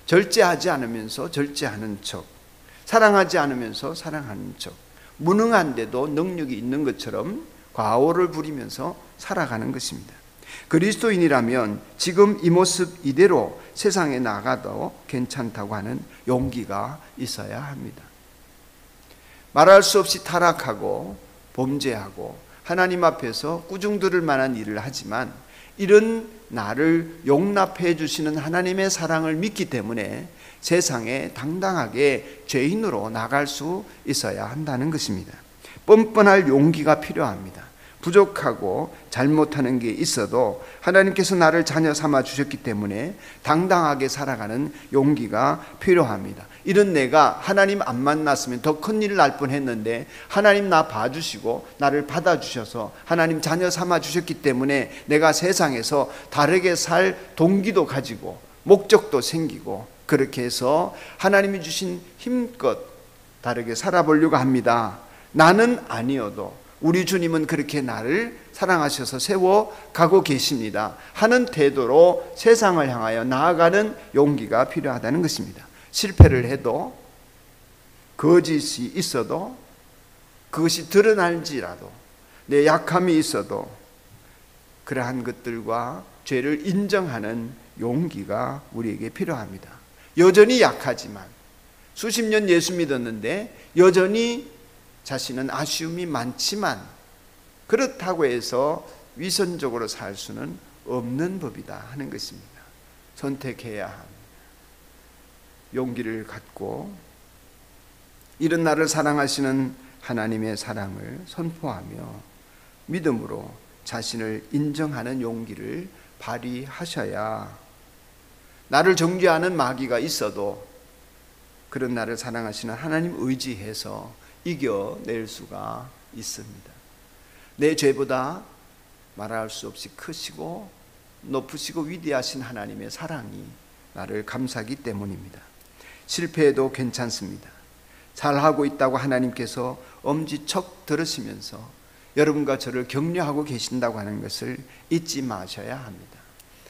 절제하지 않으면서 절제하는 척, 사랑하지 않으면서 사랑하는 척, 무능한데도 능력이 있는 것처럼 과오를 부리면서 살아가는 것입니다. 그리스도인이라면 지금 이 모습 이대로 세상에 나가도 괜찮다고 하는 용기가 있어야 합니다. 말할 수 없이 타락하고 범죄하고 하나님 앞에서 꾸중 들을 만한 일을 하지만 이런 나를 용납해 주시는 하나님의 사랑을 믿기 때문에 세상에 당당하게 죄인으로 나갈 수 있어야 한다는 것입니다. 뻔뻔할 용기가 필요합니다. 부족하고 잘못하는 게 있어도 하나님께서 나를 자녀 삼아 주셨기 때문에 당당하게 살아가는 용기가 필요합니다. 이런 내가 하나님 안 만났으면 더 큰일 날 뻔했는데 하나님 나 봐주시고 나를 받아주셔서 하나님 자녀 삼아 주셨기 때문에 내가 세상에서 다르게 살 동기도 가지고 목적도 생기고 그렇게 해서 하나님이 주신 힘껏 다르게 살아보려고 합니다. 나는 아니어도 우리 주님은 그렇게 나를 사랑하셔서 세워가고 계십니다 하는 태도로 세상을 향하여 나아가는 용기가 필요하다는 것입니다. 실패를 해도 거짓이 있어도 그것이 드러날지라도 내 약함이 있어도 그러한 것들과 죄를 인정하는 용기가 우리에게 필요합니다. 여전히 약하지만 수십 년 예수 믿었는데 여전히 자신은 아쉬움이 많지만 그렇다고 해서 위선적으로 살 수는 없는 법이다 하는 것입니다. 선택해야 합니다. 용기를 갖고 이런 나를 사랑하시는 하나님의 사랑을 선포하며 믿음으로 자신을 인정하는 용기를 발휘하셔야 나를 정죄하는 마귀가 있어도 그런 나를 사랑하시는 하나님 의지해서 이겨낼 수가 있습니다. 내 죄보다 말할 수 없이 크시고 높으시고 위대하신 하나님의 사랑이 나를 감싸기 때문입니다. 실패해도 괜찮습니다. 잘하고 있다고 하나님께서 엄지척 들으시면서 여러분과 저를 격려하고 계신다고 하는 것을 잊지 마셔야 합니다.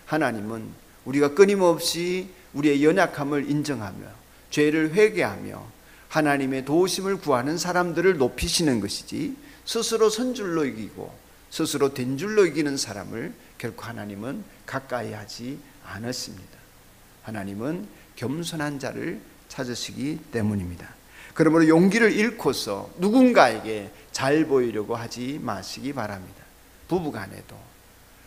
하나님은 우리가 끊임없이 우리의 연약함을 인정하며 죄를 회개하며 하나님의 도우심을 구하는 사람들을 높이시는 것이지 스스로 선줄로 이기고 스스로 된 줄로 이기는 사람을 결코 하나님은 가까이 하지 않으십니다. 하나님은 겸손한 자를 찾으시기 때문입니다. 그러므로 용기를 잃고서 누군가에게 잘 보이려고 하지 마시기 바랍니다. 부부간에도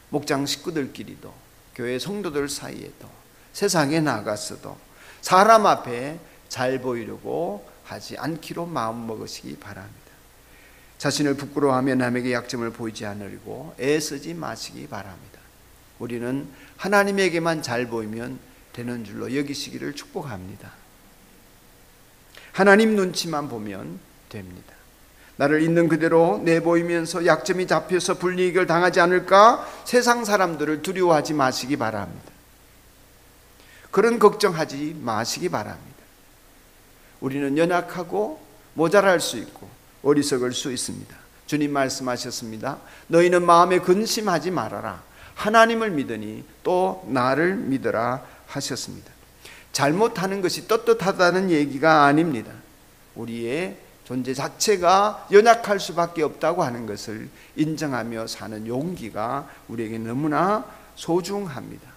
목장 식구들끼리도 교회 성도들 사이에도 세상에 나가서도 사람 앞에 잘 보이려고 하지 않기로 마음먹으시기 바랍니다. 자신을 부끄러워하며 남에게 약점을 보이지 않으려고 애쓰지 마시기 바랍니다. 우리는 하나님에게만 잘 보이면 되는 줄로 여기시기를 축복합니다. 하나님 눈치만 보면 됩니다. 나를 있는 그대로 내보이면서 약점이 잡혀서 불이익을 당하지 않을까 세상 사람들을 두려워하지 마시기 바랍니다. 그런 걱정하지 마시기 바랍니다. 우리는 연약하고 모자랄 수 있고 어리석을 수 있습니다. 주님 말씀하셨습니다. 너희는 마음에 근심하지 말아라. 하나님을 믿으니 또 나를 믿으라 하셨습니다. 잘못하는 것이 떳떳하다는 얘기가 아닙니다. 우리의 존재 자체가 연약할 수밖에 없다고 하는 것을 인정하며 사는 용기가 우리에게 너무나 소중합니다.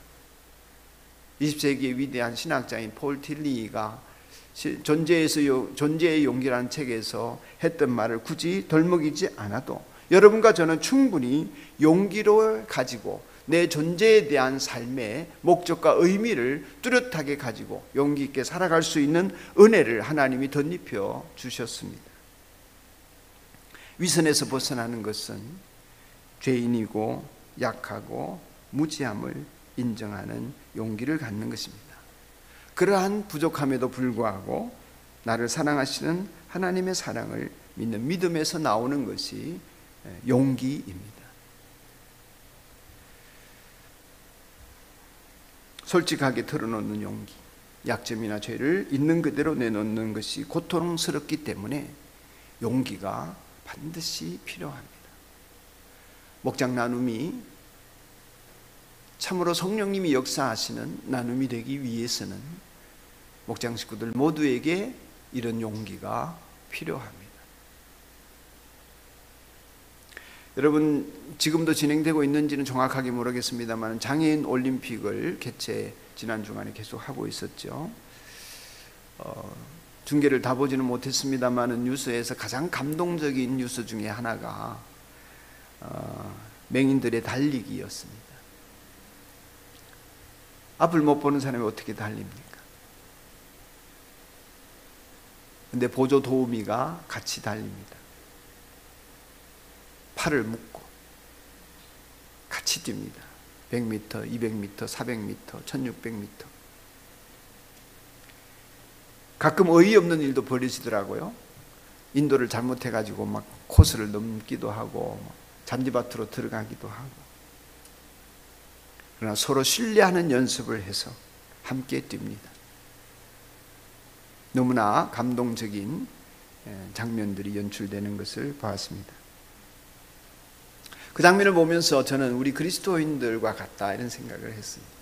20세기의 위대한 신학자인 폴 틸리가 존재의 용기라는 책에서 했던 말을 굳이 덜먹이지 않아도 여러분과 저는 충분히 용기를 가지고 내 존재에 대한 삶의 목적과 의미를 뚜렷하게 가지고 용기 있게 살아갈 수 있는 은혜를 하나님이 덧입혀 주셨습니다. 위선에서 벗어나는 것은 죄인이고 약하고 무지함을 인정하는 용기를 갖는 것입니다. 그러한 부족함에도 불구하고 나를 사랑하시는 하나님의 사랑을 믿는 믿음에서 나오는 것이 용기입니다. 솔직하게 털어놓는 용기, 약점이나 죄를 있는 그대로 내놓는 것이 고통스럽기 때문에 용기가 반드시 필요합니다. 목장 나눔이 참으로 성령님이 역사하시는 나눔이 되기 위해서는 목장 식구들 모두에게 이런 용기가 필요합니다. 여러분, 지금도 진행되고 있는지는 정확하게 모르겠습니다만 장애인 올림픽을 지난 주간에 계속 하고 있었죠. 중계를 다 보지는 못했습니다만 뉴스에서 가장 감동적인 뉴스 중에 하나가 맹인들의 달리기였습니다. 앞을 못 보는 사람이 어떻게 달립니까? 근데 보조 도우미가 같이 달립니다. 팔을 묶고 같이 뜁니다. 100m, 200m, 400m, 1600m. 가끔 어이없는 일도 벌어지더라고요. 인도를 잘못해가지고 막 코스를 넘기도 하고 잔디밭으로 들어가기도 하고. 그러나 서로 신뢰하는 연습을 해서 함께 뜁니다. 너무나 감동적인 장면들이 연출되는 것을 보았습니다. 그 장면을 보면서 저는 우리 그리스도인들과 같다 이런 생각을 했습니다.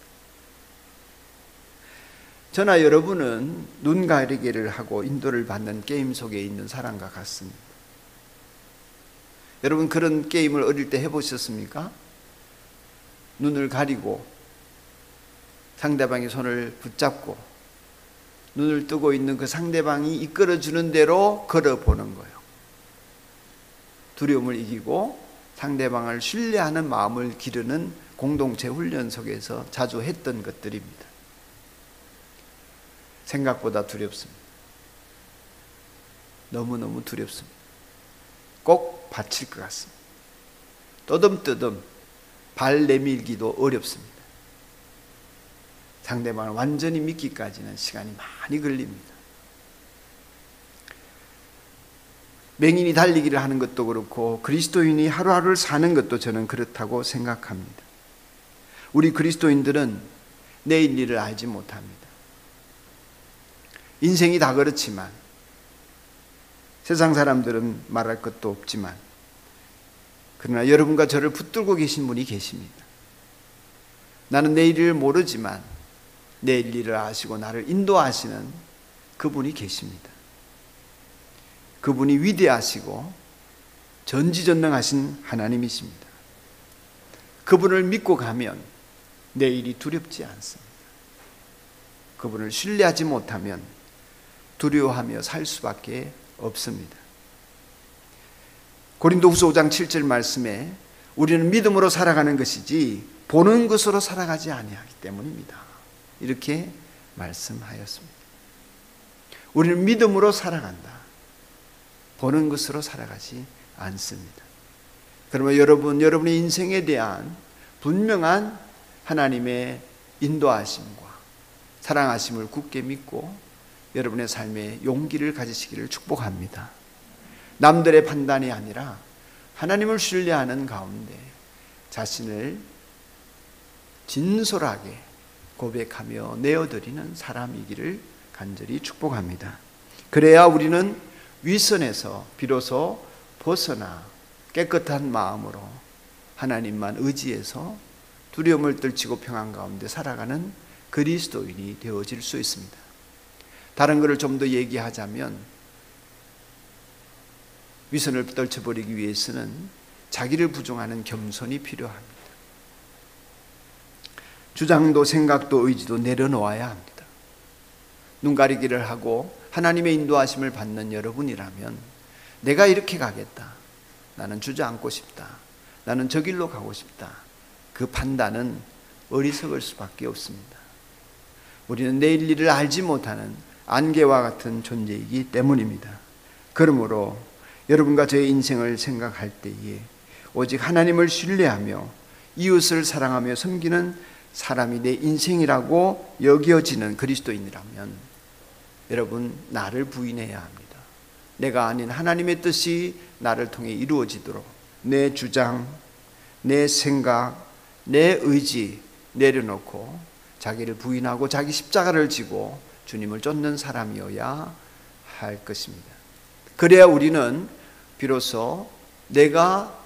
저나 여러분은 눈 가리개를 하고 인도를 받는 게임 속에 있는 사람과 같습니다. 여러분, 그런 게임을 어릴 때 해보셨습니까? 눈을 가리고 상대방의 손을 붙잡고 눈을 뜨고 있는 그 상대방이 이끌어주는 대로 걸어보는 거예요. 두려움을 이기고 상대방을 신뢰하는 마음을 기르는 공동체 훈련 속에서 자주 했던 것들입니다. 생각보다 두렵습니다. 너무너무 두렵습니다. 꼭 받칠 것 같습니다. 떠듬떠듬 발 내밀기도 어렵습니다. 상대방을 완전히 믿기까지는 시간이 많이 걸립니다. 맹인이 달리기를 하는 것도 그렇고 그리스도인이 하루하루를 사는 것도 저는 그렇다고 생각합니다. 우리 그리스도인들은 내일 일을 알지 못합니다. 인생이 다 그렇지만, 세상 사람들은 말할 것도 없지만, 그러나 여러분과 저를 붙들고 계신 분이 계십니다. 나는 내일 일을 모르지만 내일 일을 아시고 나를 인도하시는 그분이 계십니다. 그분이 위대하시고 전지전능하신 하나님이십니다. 그분을 믿고 가면 내일이 두렵지 않습니다. 그분을 신뢰하지 못하면 두려워하며 살 수밖에 없습니다. 고린도후서 5장 7절 말씀에 우리는 믿음으로 살아가는 것이지 보는 것으로 살아가지 아니하기 때문입니다. 이렇게 말씀하였습니다. 우리는 믿음으로 살아간다. 보는 것으로 살아가지 않습니다. 그러면 여러분의 인생에 대한 분명한 하나님의 인도하심과 사랑하심을 굳게 믿고 여러분의 삶에 용기를 가지시기를 축복합니다. 남들의 판단이 아니라 하나님을 신뢰하는 가운데 자신을 진솔하게 고백하며 내어드리는 사람이기를 간절히 축복합니다. 그래야 우리는 위선에서 비로소 벗어나 깨끗한 마음으로 하나님만 의지해서 두려움을 떨치고 평안 가운데 살아가는 그리스도인이 되어질 수 있습니다. 다른 것을 좀 더 얘기하자면 위선을 떨쳐버리기 위해서는 자기를 부정하는 겸손이 필요합니다. 주장도 생각도 의지도 내려놓아야 합니다. 눈가리기를 하고 하나님의 인도하심을 받는 여러분이라면 내가 이렇게 가겠다. 나는 주저앉고 싶다. 나는 저 길로 가고 싶다. 그 판단은 어리석을 수밖에 없습니다. 우리는 내일 일을 알지 못하는 안개와 같은 존재이기 때문입니다. 그러므로 여러분과 저의 인생을 생각할 때에 오직 하나님을 신뢰하며 이웃을 사랑하며 섬기는 사람이 내 인생이라고 여겨지는 그리스도인이라면 여러분, 나를 부인해야 합니다. 내가 아닌 하나님의 뜻이 나를 통해 이루어지도록 내 주장, 내 생각, 내 의지 내려놓고 자기를 부인하고 자기 십자가를 지고 주님을 쫓는 사람이어야 할 것입니다. 그래야 우리는 비로소 내가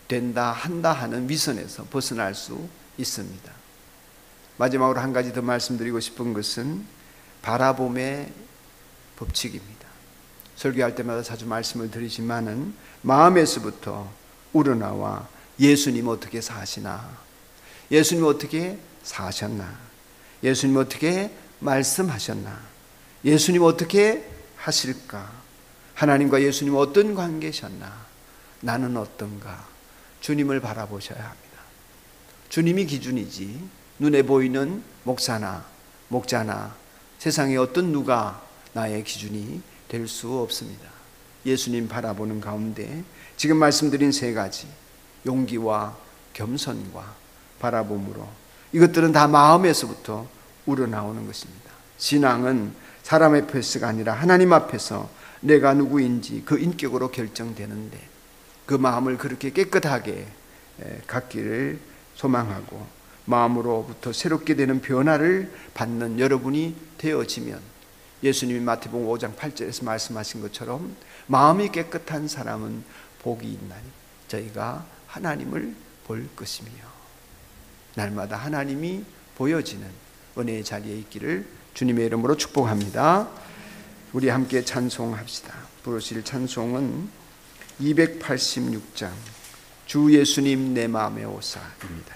된다 한다 하는 위선에서 벗어날 수 있습니다. 마지막으로 한 가지 더 말씀드리고 싶은 것은 바라봄의 법칙입니다. 설교할 때마다 자주 말씀을 드리지만은 마음에서부터 우러나와 예수님 어떻게 사시나, 예수님 어떻게 사셨나, 예수님 어떻게 말씀하셨나, 예수님 어떻게 하실까, 하나님과 예수님 어떤 관계셨나, 나는 어떤가, 주님을 바라보셔야 합니다. 주님이 기준이지 눈에 보이는 목사나 목자나 세상의 어떤 누가 나의 기준이 될 수 없습니다. 예수님 바라보는 가운데 지금 말씀드린 세 가지, 용기와 겸손과 바라봄으로, 이것들은 다 마음에서부터 우러나오는 것입니다. 신앙은 사람 앞에서가 아니라 하나님 앞에서 내가 누구인지 그 인격으로 결정되는데, 그 마음을 그렇게 깨끗하게 갖기를 소망하고 마음으로부터 새롭게 되는 변화를 받는 여러분이 되어지면, 예수님이 마태복음 5장 8절에서 말씀하신 것처럼 마음이 깨끗한 사람은 복이 있나니 저희가 하나님을 볼 것이며, 날마다 하나님이 보여지는 은혜의 자리에 있기를 주님의 이름으로 축복합니다. 우리 함께 찬송합시다. 부르실 찬송은 286장 주 예수님 내 마음에 오사입니다.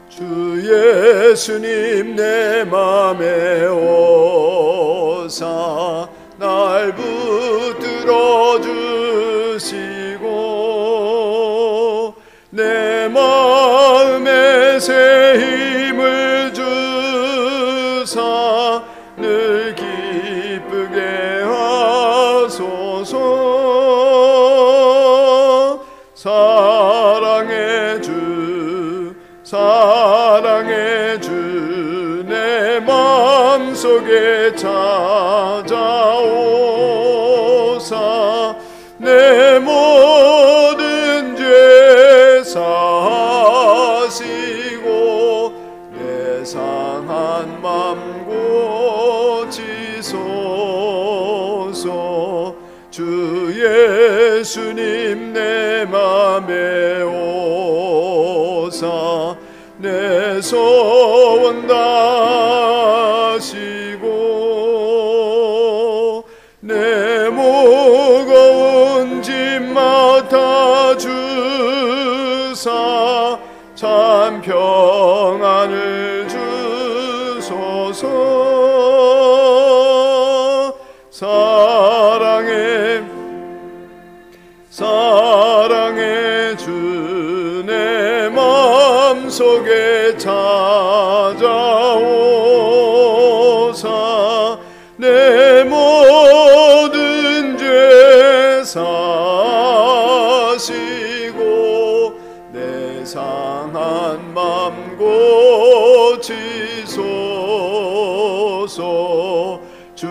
주 예수님 내 맘에 오사 날 붙들어 주시고 내 마음에 새 힘을 주사 늘 기쁘게 하소서. 사랑의 주 내 마음속에 찾아오사 내 모든 죄 사하시고 내 상한 맘 고치소서. 주 예수님 내 맘에 오사 내 소원 다시고 내 무거운 짐 맡아주사 참 평안을 주소서. 사랑의 주 내 마음속에 찾아오사 내 모든 죄 사시고 내 상한 맘 고치소서. 주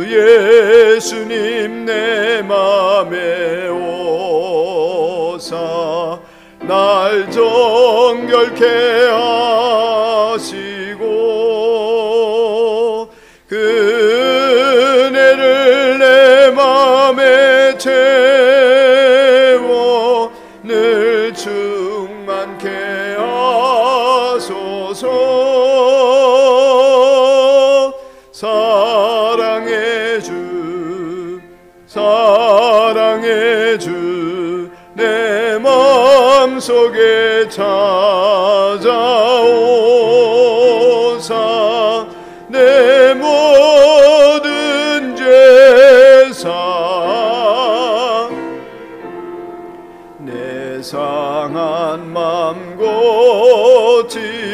예수님 내 맘에 오사 날 정결케 하시고 그 은혜를 내 맘에 채워 늘 충만케 하소서. 사랑의 주 내 마음속에 찾아오사 내 모든 죄 사 내 상한 맘 고치소서.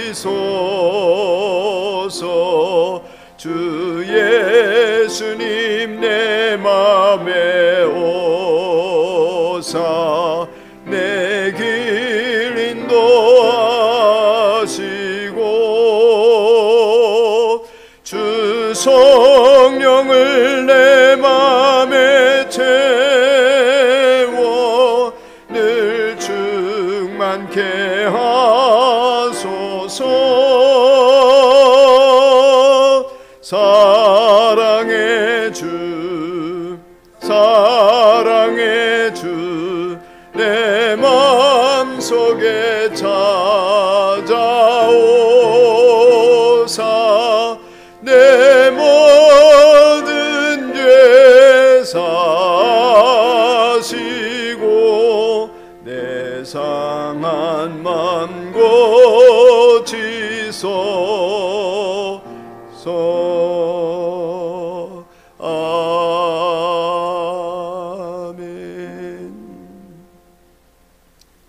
주 예수님 내 맘에 오사 내 길 인도하시고 주 성령을 내 맘에 채워 늘 충만케 하소서. 사랑의 주 내 마음속에 찾아오사 내 모든 죄 사시고 내 상한 맘 고치소서.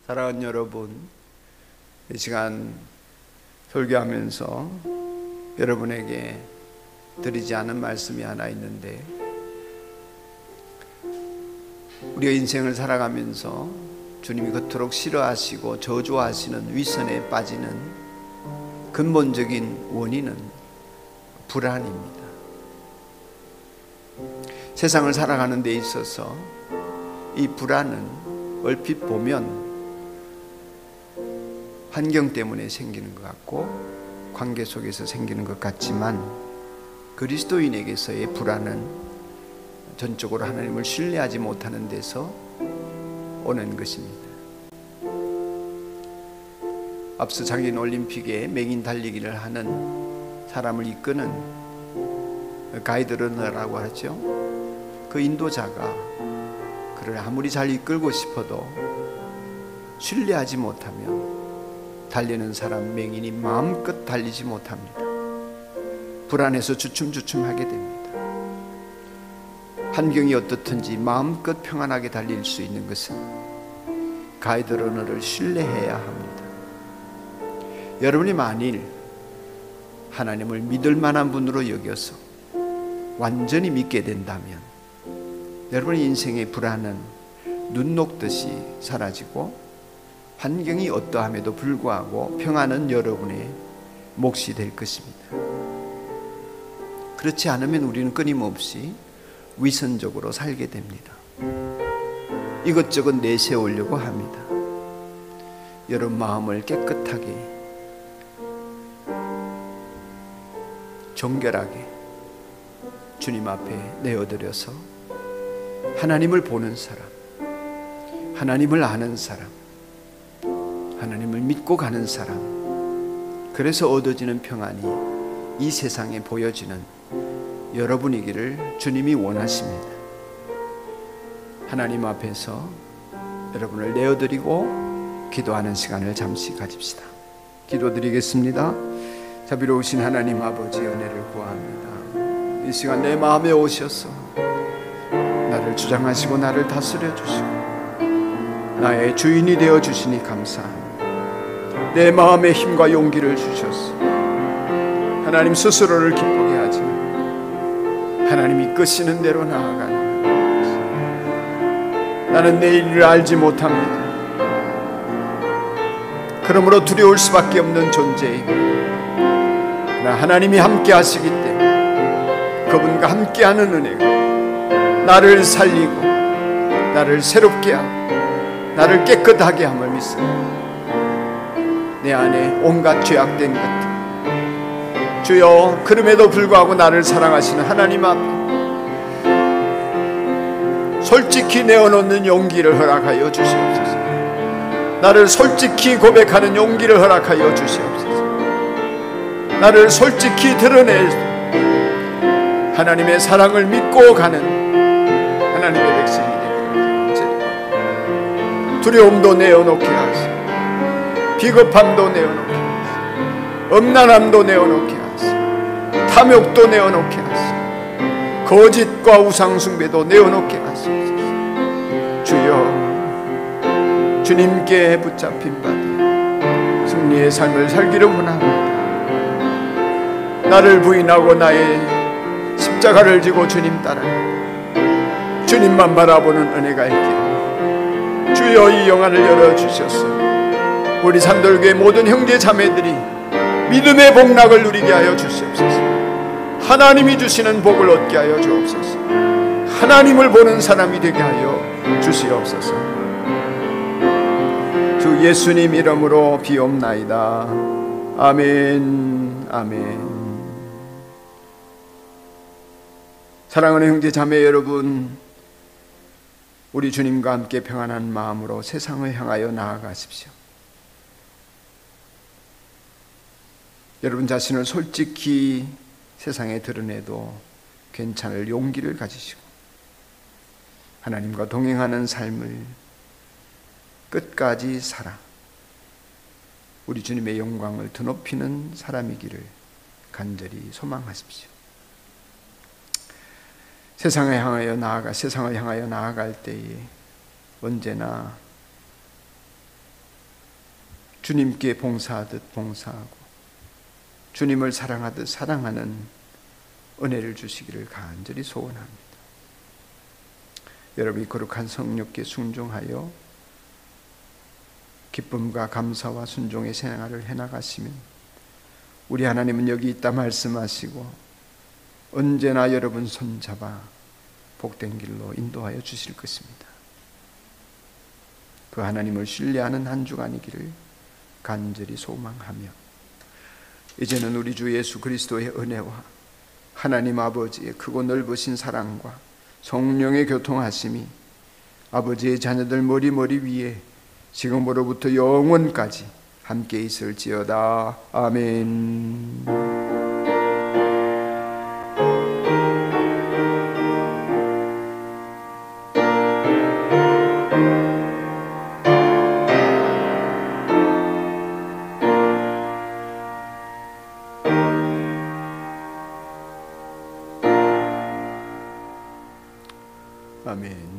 사랑하는 여러분, 이 시간 설교하면서 여러분에게 드리지 않은 말씀이 하나 있는데, 우리가 인생을 살아가면서 주님이 그토록 싫어하시고 저주하시는 위선에 빠지는 근본적인 원인은 불안입니다. 세상을 살아가는 데 있어서 이 불안은 얼핏 보면 환경 때문에 생기는 것 같고 관계 속에서 생기는 것 같지만, 그리스도인에게서의 불안은 전적으로 하나님을 신뢰하지 못하는 데서 오는 것입니다. 앞서 장애인 올림픽에 맹인 달리기를 하는 사람을 이끄는 가이드러너라고 하죠. 그 인도자가 그를 아무리 잘 이끌고 싶어도 신뢰하지 못하면 달리는 사람 맹인이 마음껏 달리지 못합니다. 불안해서 주춤주춤하게 됩니다. 환경이 어떻든지 마음껏 평안하게 달릴 수 있는 것은 가이드러너를 신뢰해야 합니다. 여러분이 만일 하나님을 믿을 만한 분으로 여겨서 완전히 믿게 된다면 여러분의 인생의 불안은 눈 녹듯이 사라지고 환경이 어떠함에도 불구하고 평안은 여러분의 몫이 될 것입니다. 그렇지 않으면 우리는 끊임없이 위선적으로 살게 됩니다. 이것저것 내세우려고 합니다. 여러분 마음을 깨끗하게 정결하게 주님 앞에 내어드려서 하나님을 보는 사람, 하나님을 아는 사람, 하나님을 믿고 가는 사람, 그래서 얻어지는 평안이 이 세상에 보여지는 여러분이기를 주님이 원하십니다. 하나님 앞에서 여러분을 내어드리고 기도하는 시간을 잠시 가집시다. 기도드리겠습니다. 자비로우신 하나님 아버지, 은혜를 구합니다. 이 시간 내 마음에 오셔서 나를 주장하시고 나를 다스려 주시고 나의 주인이 되어 주시니 감사합니다. 내 마음에 힘과 용기를 주셔서 하나님 스스로를 기쁘게 하지 말고 하나님이 이끄시는 대로 나아가는 것입니다. 나는 내 일을 알지 못합니다. 그러므로 두려울 수밖에 없는 존재입니다. 그러나 하나님이 함께 하시기 때문에 그분과 함께하는 은혜가 나를 살리고 나를 새롭게 하고 나를 깨끗하게 함을 믿습니다. 내 안에 온갖 죄악된 것들, 주여, 그럼에도 불구하고 나를 사랑하시는 하나님 앞에 솔직히 내어놓는 용기를 허락하여 주시옵소서. 나를 솔직히 고백하는 용기를 허락하여 주시옵소서. 나를 솔직히 드러낼 하나님의 사랑을 믿고 가는 하나님의 백성이 되기를 두려움도 내어놓게 하시고 비겁함도 내어놓게 하시고 음란함도 내어놓게 하시고 탐욕도 내어놓게 하시고 거짓과 우상숭배도 내어놓게 하시옵소서. 주여, 주님께 붙잡힌 바되 승리의 삶을 살기를 원합니다. 나를 부인하고 나의 십자가를 지고 주님 따라 주님만 바라보는 은혜가 있기를 주여, 이 영안을 열어주셔서 우리 산돌교의 모든 형제 자매들이 믿음의 복락을 누리게 하여 주시옵소서. 하나님이 주시는 복을 얻게 하여 주옵소서. 하나님을 보는 사람이 되게 하여 주시옵소서. 주 예수님 이름으로 비옵나이다. 아멘. 아멘. 사랑하는 형제 자매 여러분, 우리 주님과 함께 평안한 마음으로 세상을 향하여 나아가십시오. 여러분 자신을 솔직히 세상에 드러내도 괜찮을 용기를 가지시고 하나님과 동행하는 삶을 끝까지 살아 우리 주님의 영광을 드높이는 사람이기를 간절히 소망하십시오. 세상을 향하여 나아갈 때에 언제나 주님께 봉사하듯 봉사하고 주님을 사랑하듯 사랑하는 은혜를 주시기를 간절히 소원합니다. 여러분이 거룩한 성령께 순종하여 기쁨과 감사와 순종의 생활을 해나가시면 우리 하나님은 여기 있다 말씀하시고 언제나 여러분 손잡아 복된 길로 인도하여 주실 것입니다. 그 하나님을 신뢰하는 한 주간이기를 간절히 소망하며 이제는 우리 주 예수 그리스도의 은혜와 하나님 아버지의 크고 넓으신 사랑과 성령의 교통하심이 아버지의 자녀들 머리 위에 지금으로부터 영원까지 함께 있을지어다. 아멘. 아멘.